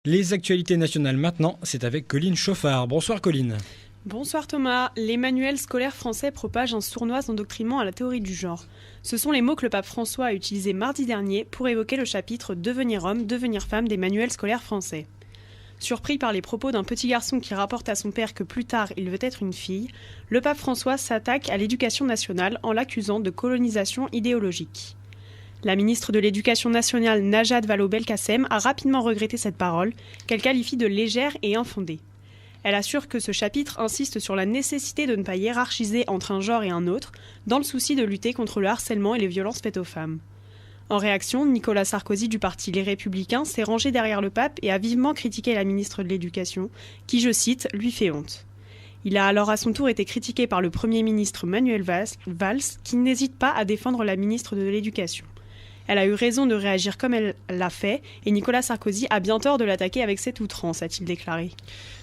Les actualités nationales maintenant, c'est avec Colline Chauffard. Bonsoir Colline. Bonsoir Thomas. Les manuels scolaires français propagent un sournois endoctrinement à la théorie du genre. Ce sont les mots que le pape François a utilisés mardi dernier pour évoquer le chapitre « Devenir homme, devenir femme » des manuels scolaires français. Surpris par les propos d'un petit garçon qui rapporte à son père que plus tard il veut être une fille, le pape François s'attaque à l'éducation nationale en l'accusant de colonisation idéologique. La ministre de l'Éducation nationale Najat Vallaud-Belkacem a rapidement regretté cette parole, qu'elle qualifie de légère et infondée. Elle assure que ce chapitre insiste sur la nécessité de ne pas hiérarchiser entre un genre et un autre, dans le souci de lutter contre le harcèlement et les violences faites aux femmes. En réaction, Nicolas Sarkozy du parti Les Républicains s'est rangé derrière le pape et a vivement critiqué la ministre de l'Éducation, qui, je cite, lui fait honte. Il a alors à son tour été critiqué par le Premier ministre Manuel Valls, qui n'hésite pas à défendre la ministre de l'Éducation. Elle a eu raison de réagir comme elle l'a fait, et Nicolas Sarkozy a bien tort de l'attaquer avec cette outrance, a-t-il déclaré.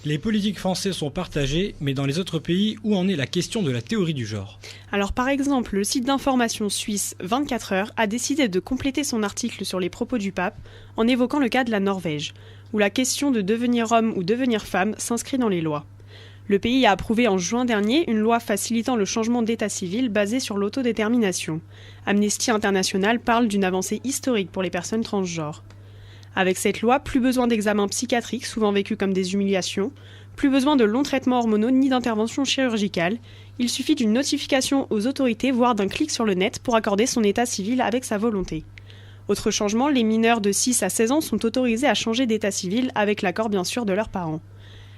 Les politiques français sont partagés, mais dans les autres pays, où en est la question de la théorie du genre ? Alors par exemple, le site d'information suisse 24 heures a décidé de compléter son article sur les propos du pape en évoquant le cas de la Norvège, où la question de devenir homme ou devenir femme s'inscrit dans les lois. Le pays a approuvé en juin dernier une loi facilitant le changement d'état civil basée sur l'autodétermination. Amnesty International parle d'une avancée historique pour les personnes transgenres. Avec cette loi, plus besoin d'examens psychiatriques souvent vécus comme des humiliations, plus besoin de longs traitements hormonaux ni d'intervention chirurgicale. Il suffit d'une notification aux autorités, voire d'un clic sur le net pour accorder son état civil avec sa volonté. Autre changement, les mineurs de 6 à 16 ans sont autorisés à changer d'état civil avec l'accord bien sûr de leurs parents.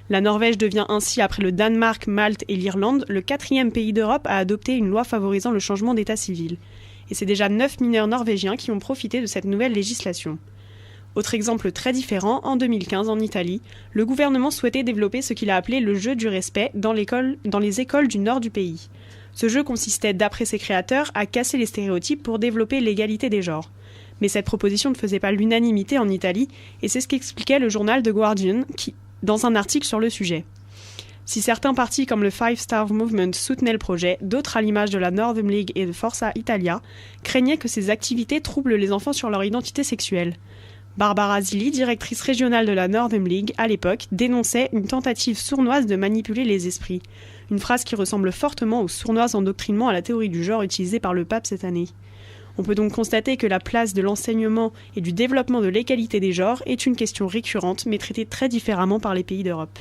La Norvège devient ainsi, après le Danemark, Malte et l'Irlande, le 4e pays d'Europe à adopter une loi favorisant le changement d'état civil. Et c'est déjà 9 mineurs norvégiens qui ont profité de cette nouvelle législation. Autre exemple très différent, en 2015 en Italie, le gouvernement souhaitait développer ce qu'il a appelé le jeu du respect dans les écoles du nord du pays. Ce jeu consistait, d'après ses créateurs, à casser les stéréotypes pour développer l'égalité des genres. Mais cette proposition ne faisait pas l'unanimité en Italie, et c'est ce qu'expliquait le journal The Guardian, dans un article sur le sujet. Si certains partis comme le Five Star Movement soutenaient le projet, d'autres à l'image de la Northern League et de Forza Italia craignaient que ces activités troublent les enfants sur leur identité sexuelle. Barbara Zilli, directrice régionale de la Northern League à l'époque, dénonçait une tentative sournoise de manipuler les esprits. Une phrase qui ressemble fortement au sournois endoctrinement à la théorie du genre utilisé par le pape cette année. On peut donc constater que la place de l'enseignement et du développement de l'égalité des genres est une question récurrente mais traitée très différemment par les pays d'Europe.